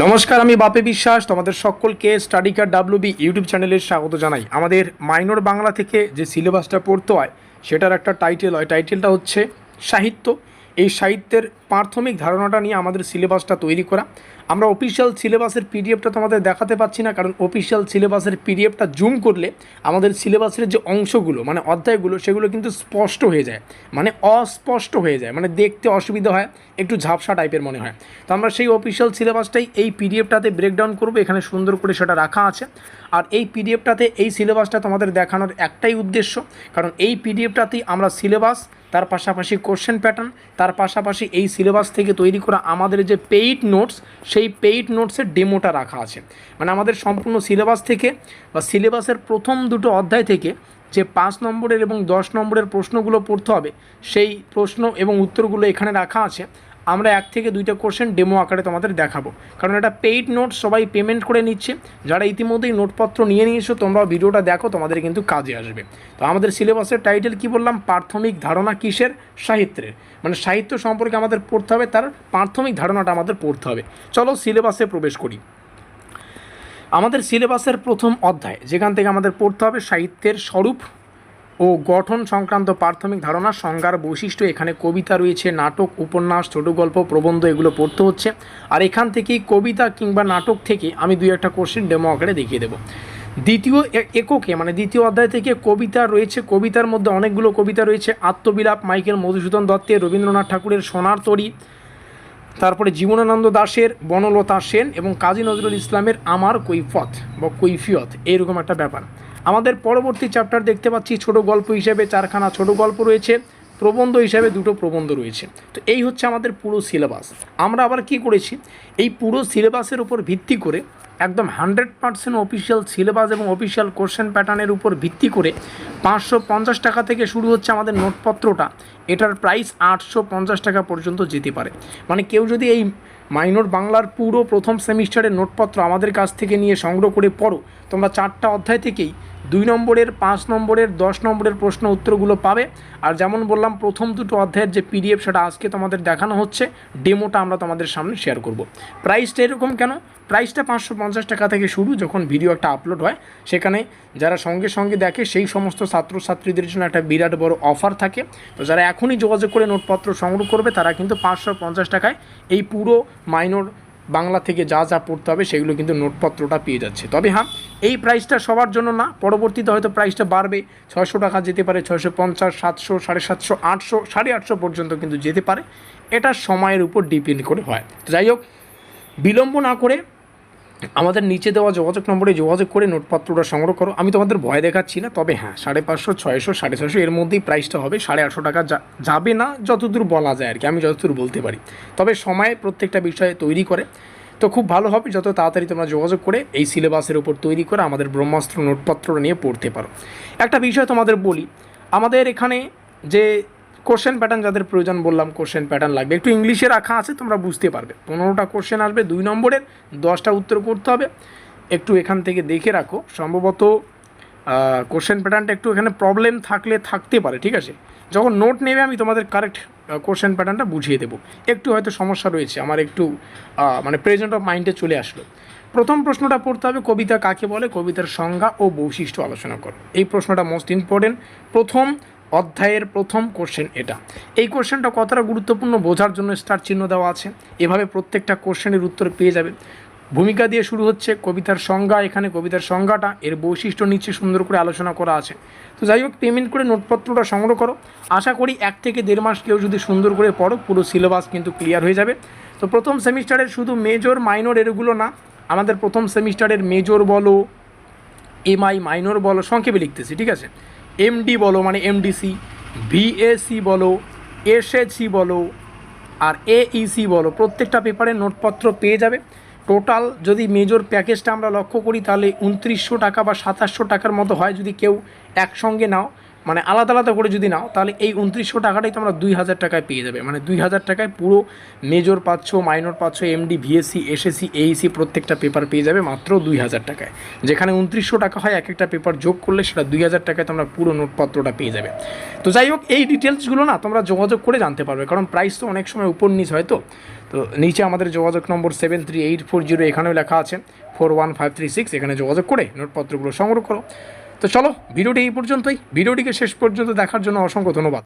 নমস্কার, আমি বাপি বিশ্বাস তোমাদের সকলকে স্টাডি কার্ড ডাব্লিউবি ইউটিউব চ্যানেলে স্বাগত জানাই। আমাদের মাইনর বাংলা থেকে যে সিলেবাসটা পড়তে হয় সেটার একটা টাইটেল হয়, টাইটেলটা হচ্ছে সাহিত্য। এই সাহিত্যের প্রাথমিক ধারণাটা নিয়ে আমাদের সিলেবাসটা তৈরি করা। আমরা অফিসিয়াল সিলেবাসের পিডিএফটা তোমাদের দেখাতে পাচ্ছি না, কারণ অফিসিয়াল সিলেবাসের পিডিএফটা জুম করলে আমাদের সিলেবাসের যে অংশগুলো মানে অধ্যায়গুলো সেগুলো কিন্তু স্পষ্ট হয়ে যায়, মানে অস্পষ্ট হয়ে যায়, মানে দেখতে অসুবিধা হয়, একটু ঝাপসা টাইপের মনে হয়। তো আমরা সেই অফিসিয়াল সিলেবাসটাই এই পিডিএফটাতে ব্রেকডাউন করবো, এখানে সুন্দর করে সেটা রাখা আছে। আর এই পিডিএফটাতে এই সিলেবাসটা তোমাদের দেখানোর একটাই উদ্দেশ্য, কারণ এই পিডিএফটাতেই আমরা সিলেবাস, তার পাশাপাশি কোশ্চেন প্যাটার্ন, তার পাশাপাশি এই সিলেবাস থেকে তৈরি করা আমাদের যে পেইড নোটস, সেই পেইড নোটসের ডেমোটা রাখা আছে। মানে আমাদের সম্পূর্ণ সিলেবাস থেকে বা সিলেবাসের প্রথম দুটো অধ্যায় থেকে যে 5 নম্বরের এবং 10 নম্বরের প্রশ্নগুলো পড়তে হবে, সেই প্রশ্ন এবং উত্তরগুলো এখানে রাখা আছে। আমরা 1 থেকে 2টা কোশ্চেন ডেমো আকারে তোমাদের দেখাবো, কারণ এটা পেইড নোটস, সবাই পেমেন্ট করে নিচ্ছে। যারা ইতিমধ্যেই নোটপত্র নিয়ে নিয়েছো তোমরাও ভিডিওটা দেখো, তোমাদের কিন্তু কাজে আসবে। তো আমাদের সিলেবাসের টাইটেল কি বললাম? প্রাথমিক ধারণা কিসের? সাহিত্যের। মানে সাহিত্য সম্পর্কে আমাদের পড়তে হবে, তার প্রাথমিক ধারণাটা আমাদের পড়তে হবে। চলো সিলেবাসে প্রবেশ করি। আমাদের সিলেবাসের প্রথম অধ্যায় যেখান থেকে আমাদের পড়তে হবে সাহিত্যের স্বরূপ ও গঠন সংক্রান্ত প্রাথমিক ধারণা, সংজ্ঞার বৈশিষ্ট্য। এখানে কবিতা রয়েছে, নাটক, উপন্যাস, ছোট গল্প, প্রবন্ধ, এগুলো পড়তে হচ্ছে। আর এখান থেকেই কবিতা কিংবা নাটক থেকে আমি 2-1টা কোশ্চেন ডেমো আকারে দেখিয়ে দেবো। দ্বিতীয় এককে মানে দ্বিতীয় অধ্যায় থেকে কবিতা রয়েছে। কবিতার মধ্যে অনেকগুলো কবিতা রয়েছে। আত্মবিলাপ মাইকেল মধুসূদন দত্তের, রবীন্দ্রনাথ ঠাকুরের সোনার তরী, তারপরে জীবনানন্দ দাশের বনলতা সেন এবং কাজী নজরুল ইসলামের আমার কৈফত বা কৈফিয়ত, এইরকম একটা ব্যাপার। আমাদের পরবর্তী চ্যাপ্টার দেখতে পাচ্ছি ছোট গল্প হিসেবে 4খানা ছোট গল্প রয়েছে, প্রবন্ধ হিসাবে 2টো প্রবন্ধ রয়েছে। তো এই হচ্ছে আমাদের পুরো সিলেবাস। আমরা আবার কি করেছি, এই পুরো সিলেবাসের উপর ভিত্তি করে একদম 100% অফিসিয়াল সিলেবাস এবং অফিসিয়াল কোশ্চেন প্যাটার্নের উপর ভিত্তি করে 550 টাকা থেকে শুরু হচ্ছে আমাদের নোটপত্রটা। এটার প্রাইস 850 টাকা পর্যন্ত যেতে পারে। মানে কেউ যদি এই মাইনর বাংলার পুরো প্রথম সেমিস্টারের নোটপত্র আমাদের কাছ থেকে নিয়ে সংগ্রহ করে পড়ো, তোমরা 4টা অধ্যায় থেকেই 2 নম্বরের, 5 নম্বরের, 10 নম্বরের প্রশ্ন উত্তরগুলো পাবে। আর যেমন বললাম, প্রথম 2টো অধ্যায়ের যে পিডিএফ সেটা আজকে তোমাদের দেখানো হচ্ছে, ডেমোটা আমরা তোমাদের সামনে শেয়ার করব। প্রাইসটা এরকম কেন? প্রাইসটা 550 টাকা থেকে শুরু। যখন ভিডিও একটা আপলোড হয় সেখানে যারা সঙ্গে সঙ্গে দেখে সেই সমস্ত ছাত্রছাত্রীদের জন্য একটা বিরাট বড় অফার থাকে। তো যারা এখনই যোগাযোগ করে নোটপত্র সংগ্রহ করবে তারা কিন্তু 550 টাকায় এই পুরো মাইনর বাংলা থেকে যা যা পড়তে হবে সেগুলো কিন্তু নোটপত্রটা পেয়ে যাচ্ছে। তবে হ্যাঁ, এই প্রাইসটা সবার জন্য না, পরবর্তীতে হয়তো প্রাইসটা বাড়বে, 600 টাকা যেতে পারে, 650, 700, 750, 800, 850 পর্যন্ত কিন্তু যেতে পারে। এটা সময়ের উপর ডিপেন্ড করে হয়। তো যাই হোক, বিলম্ব না করে আমাদের নিচে দেওয়া যোগাযোগ নম্বরে যোগাযোগ করে নোটপত্রটা সংগ্রহ করো। আমি তোমাদের ভয় দেখাচ্ছি না, তবে হ্যাঁ 550, 600, 650 এর মধ্যেই প্রাইসটা হবে। 850 টাকা যাবে না, যতদূর বলা যায় আর কি, আমি যতদূর বলতে পারি। তবে সময় প্রত্যেকটা বিষয়ে তৈরি করে, তো খুব ভালো হবে যত তাড়াতাড়ি তোমরা যোগাযোগ করে এই সিলেবাসের উপর তৈরি করে আমাদের ব্রহ্মাস্ত্র নোটপত্রটা নিয়ে পড়তে পারো। একটা বিষয় তোমাদের বলি, আমাদের এখানে যে কোশ্চেন প্যাটার্ন যাদের প্রয়োজন বললাম, কোশ্চেন প্যাটার্ন লাগবে, একটু ইংলিশে রাখা আছে, তোমরা বুঝতে পারবে। 15টা কোশ্চেন আসবে, 2 নম্বরের, 10টা উত্তর করতে হবে। একটু এখান থেকে দেখে রাখো, সম্ভবত কোশ্চেন প্যাটার্নটা একটু এখানে প্রবলেম থাকতে পারে, ঠিক আছে? যখন নোট নেবে আমি তোমাদের কারেক্ট কোশ্চেন প্যাটার্নটা বুঝিয়ে দেবো। একটু হয়তো সমস্যা রয়েছে, আমার একটু মানে প্রেজেন্ট অফ মাইন্ডে চলে আসলো। প্রথম প্রশ্নটা পড়তে হবে, কবিতা কাকে বলে, কবিতার সংজ্ঞা ও বৈশিষ্ট্য আলোচনা করো। এই প্রশ্নটা মোস্ট ইম্পর্টেন্ট, প্রথম অধ্যায়ের প্রথম কোশ্চেন এটা। এই কোশ্চেনটা কতটা গুরুত্বপূর্ণ বোঝার জন্য স্টার চিহ্ন দেওয়া আছে। এভাবে প্রত্যেকটা কোশ্চেনের উত্তর পেয়ে যাবে। ভূমিকা দিয়ে শুরু হচ্ছে, কবিতার সংজ্ঞা, এখানে কবিতার সংজ্ঞাটা, এর বৈশিষ্ট্য নিচে সুন্দর করে আলোচনা করা আছে। তো যাই হোক, পেমেন্ট করে নোটপত্রটা সংগ্রহ করো। আশা করি 1 থেকে 1.5 মাস কেউ যদি সুন্দর করে পড়ো, পুরো সিলেবাস কিন্তু ক্লিয়ার হয়ে যাবে। তো প্রথম সেমিস্টারের শুধু মেজর মাইনর এরগুলো না, আমাদের প্রথম সেমিস্টারের মেজর বলো, এমআই মাইনর বলো, সংক্ষেপে লিখতেছি, ঠিক আছে? এমডি বলো মানে এমডিসি, ভিএসি বলো, এসএসসি বলো, আর এইসি বলো, প্রত্যেকটা পেপারে নোটপত্র পেয়ে যাবে। টোটাল যদি মেজর প্যাকেজটা আমরা লক্ষ্য করি তাহলে 2900 টাকা বা 2700 টাকার মতো হয় যদি কেউ একসঙ্গে নাও। মানে আলাদা আলাদা করে যদি নাও তাহলে এই 2900 টাকাটাই তোমরা 2000 টাকায় পেয়ে যাবে। মানে 2000 টাকায় পুরো মেজর পাচ্ছ, মাইনর পাচ্ছ, এমডি, ভিএসসি, এসএসসি, এইসি প্রত্যেকটা পেপার পেয়ে যাবে মাত্র 2000 টাকায়। যেখানে 2900 টাকা হয় এক একটা পেপার যোগ করলে সেটা 2000 টাকায় তোমরা পুরো নোটপত্রটা পেয়ে যাবে। তো যাই হোক, এই ডিটেলসগুলো না তোমরা যোগাযোগ করে জানতে পারবে, কারণ প্রাইস তো অনেক সময় উপর নিচ হয়। তো নিচে আমাদের যোগাযোগ নম্বর 738440 এখানেও লেখা আছে 41536, এখানে যোগাযোগ করে নোটপত্রগুলো সংগ্রহ করো। তো চলো, ভিডিওটি এই পর্যন্তই। ভিডিওটিকে শেষ পর্যন্ত দেখার জন্য অসংখ্য ধন্যবাদ।